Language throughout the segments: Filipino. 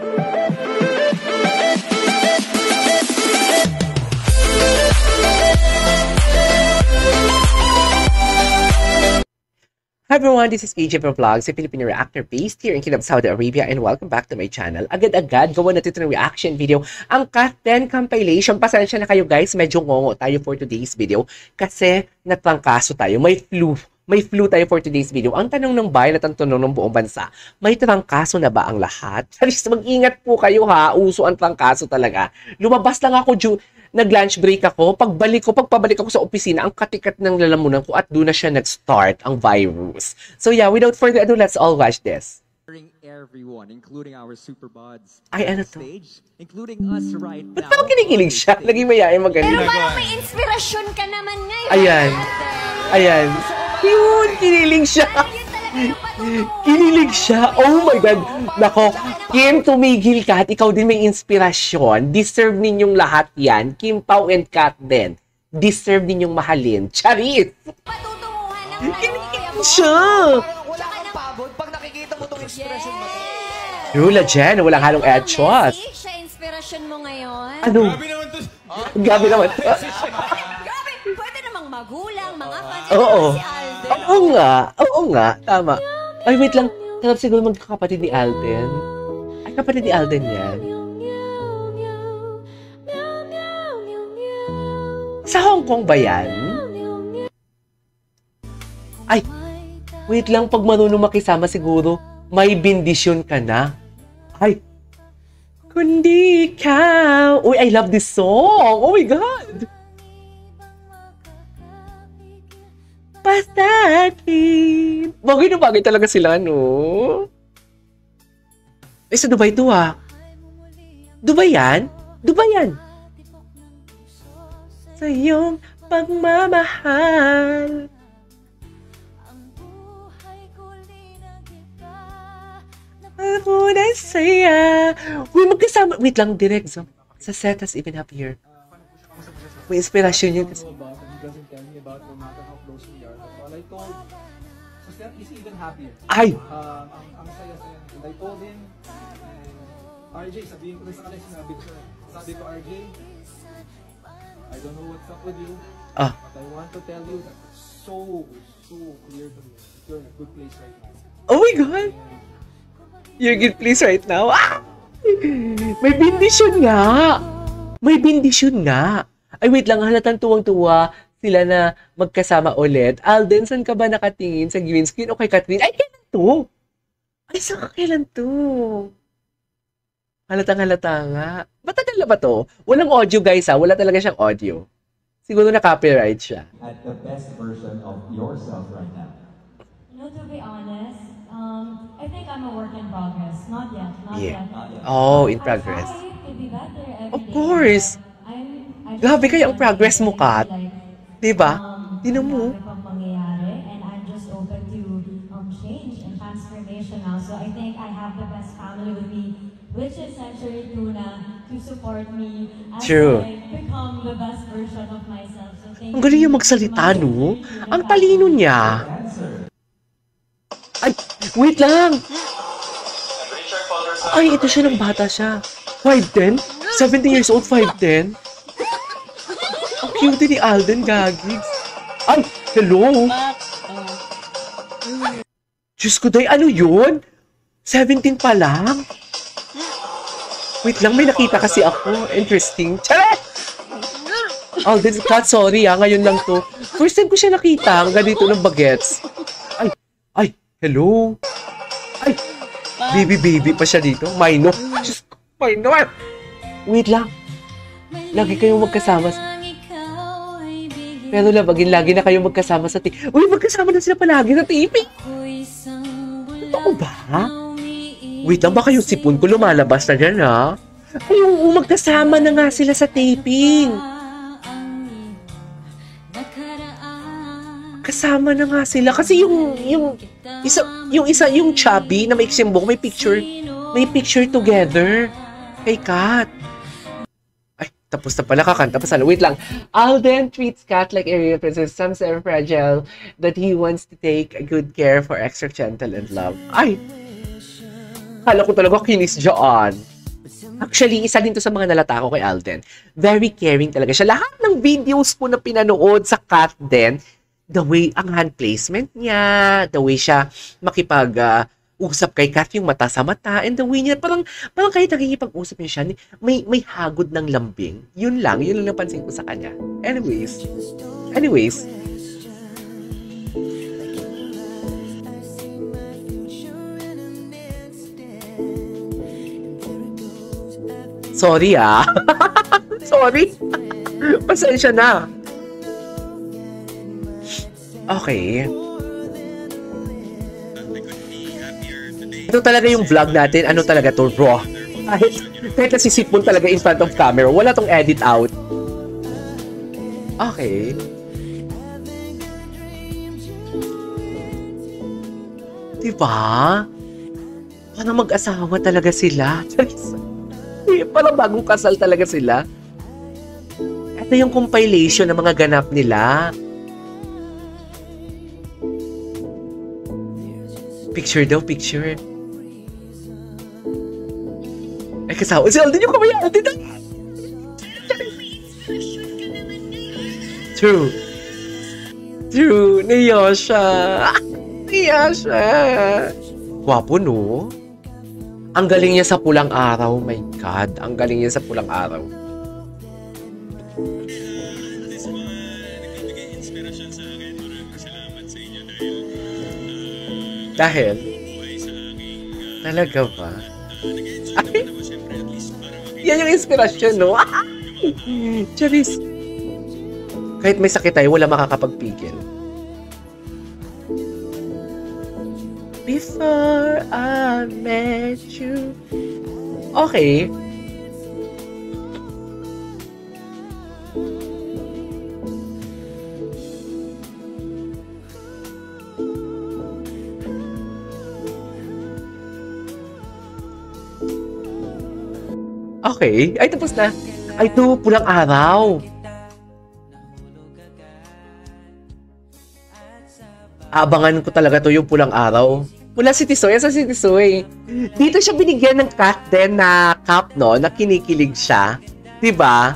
Hi everyone, this is AJ from Vlogs, a Filipino reactor based here in Kingdom of Saudi Arabia, and welcome back to my channel. Agad-agad, gawa natin ito ng reaction video. Ang Cut 10 compilation. Pasensya na kayo guys, medyo ngongo tayo for today's video kasi natrangkaso tayo. May flu tayo for today's video. Ang tanong ng bayan at ang tanong ng buong bansa, may trangkaso na ba ang lahat? Mag-ingat po kayo ha, uso ang trangkaso talaga. Lumabas lang ako, nag-lunch break ako, pagpabalik ako sa opisina, ang katikat ng lalamunan ko at doon na siya nag-start ang virus. So yeah, without further ado, let's all watch this. Everyone, including our superbuds, ay ano to? Stage, including us right now. Ba't parang kinikilig siya? Naging mayayain magaling. Pero parang may inspirasyon ka naman ngayon. Ayan. Yun, kinilig siya. Kinilig siya. Oh my God. Nako, Kim, tumigil ka at ikaw din may inspirasyon. Deserve ninyong lahat yan. Kim Pao and Kat din. Deserve ninyong mahalin. Charis! Patutunguhan ng Kinilig siya. Wala kang pagod pag nakikita mo tong inspirasyon mo. Rula Jen, walang halong edgewise. Siya inspirasyon mo ngayon. Ano? Gabi naman to. Grabe, pwede namang magulang, mga fans. Oo. Si Alden. Oo nga. Tama. Ay, wait lang. Sarap siguro magkakapatid ni Alden. Ay, kapatid ni Alden yan. Sa Hong Kong ba yan? Ay, wait lang. Pag marunong makisama siguro, may bendisyon ka na. Ay, kundi ikaw. Uy, I love this song. Oh my God. Pastatin. Bagay na bagay talaga sila, no? Eh, sa Dubai to, ah. Dubai yan? Dubai yan. Sa iyong pagmamahal. Ako na saya. Uy, magkasama. Wait lang, direct. Sa set has even happier. May inspirasyon yun. He doesn't tell me about no matter how close we are. But I told, so Seth is even happier. Ay! Ang saya-saya. And I told him, RJ, sabihin ko na sa kanila, sabi ko, RJ, I don't know what's up with you, but I want to tell you that it's so clear to me. You're in a good place right now. Oh my God! You're in a good place right now? Ah! May bendisyon nga! May bendisyon nga! Ay, wait lang, halatang tuwang-tuwa sila na magkasama ulit. Alden, saan ka ba nakatingin? Sa green screen o kay Catherine? Ay, kailan to? Ay, saan kailan to? Halatang-halata nga. Matagal na ba to? Walang audio, guys, ha? Wala talaga siyang audio. Siguro na copyright siya. At the best version of yourself right now? You know, to be honest, I think I'm a work in progress. Not yet. Oh, in progress. I try to be better every Of day, course. Grabe kaya ang progress mo, Kat. Diba? Tinan mo. And I'm just open to change and transformation now. So I think I have the best family with me, which is Century Tuna, to support me as True. I become the best version of myself. So thank Ang galing yung magsalita, no? Ang talino niya. Ay, wait lang. Ay, ito siya ng bata siya. 5'10"? 17 years old, 5'10"? Ang cute ni Alden, gagis. Ay, hello? Diyos ko, day, ano yun? 17 pa lang? Wait lang, may nakita kasi ako. Interesting. Charet! Alden, Kat, sorry ngayon lang to. First time ko siya nakita, ang ganito ng bagets. Ay, hello? Ay, baby pa siya dito. Minor. Diyos ko, minor. Wait lang. Lagi kayong magkasama Pero lagi na kayong magkasama sa TV. Uy, magkasama na sila palagi sa TV. Totoo ba? Wait lang, baka yung sipon ko lumalabas na dyan, ha? Ay, magkasama na nga sila sa taping. Kasama na nga sila. Kasi yung chubby na may buhok, may picture together kay Kat. Tapos na pala, kakanta pa sana. Wait lang. Alden treats Kat like a real princess. Some say fragile, that he wants to take good care for extra gentle and love. Ay! Kala ko talaga kinis dyan. Actually, isa din to sa mga nalata ko kay Alden. Very caring talaga siya. Lahat ng videos po na pinanood sa Kat Den, the way ang hand placement niya, the way siya usap kay Kat yung mata sa mata, and the way niya, parang kahit nakikipag-usap niya siya, may hagod ng lambing. Yun lang napansin ko sa kanya. Anyways. Sorry Sorry. Pasensya na. Okay. Ito talaga yung vlog natin. Ano talaga to? Raw. Kahit nasisipon talaga in front of camera. Wala tong edit out. Okay. Diba? Parang mag-asawa talaga sila. Parang bagong kasal talaga sila. Ito yung compilation ng mga ganap nila. Picture daw, picture. Ay, kasawa. Si Alden yung kamay. Alden na. True. Niya siya. Gwapo, no? Ang galing niya sa pulang araw. My God. Ang galing niya sa pulang araw. Dahil? Talaga ba? Ay, yan yung inspirasyon, no? Charis. Kahit may sakit tayo, wala makakapagpigil. Before I met you. Okay. Okay. Ay, tapos na. Ay, ito, pulang araw. Abangan ko talaga to yung pulang araw. Mula si Tisoy. Sa si Tisoy. Dito siya binigyan ng Kat Den na cup, no? Na kinikilig siya. Diba?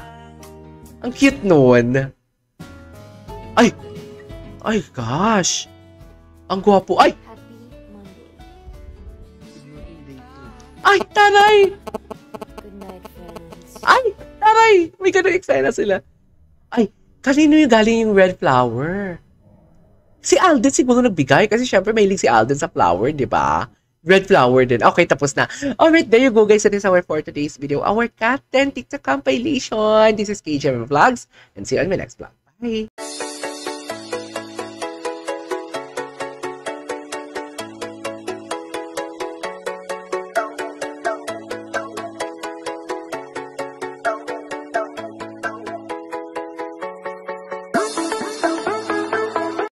Ang cute nun. Ay! Ay, gosh! Ang gwapo. Ay! Ay, taray! Ay, taray! May ganun eksena sila. Ay, kanino yung galing yung red flower? Si Alden siguro nagbigay kasi syempre mahilig si Alden sa flower, di ba? Red flower din. Okay, tapos na. Alright, there you go guys. That is our for today's video. Our Kat Den TikTok compilation. This is KJ Vlogs and see you on my next vlog. Bye!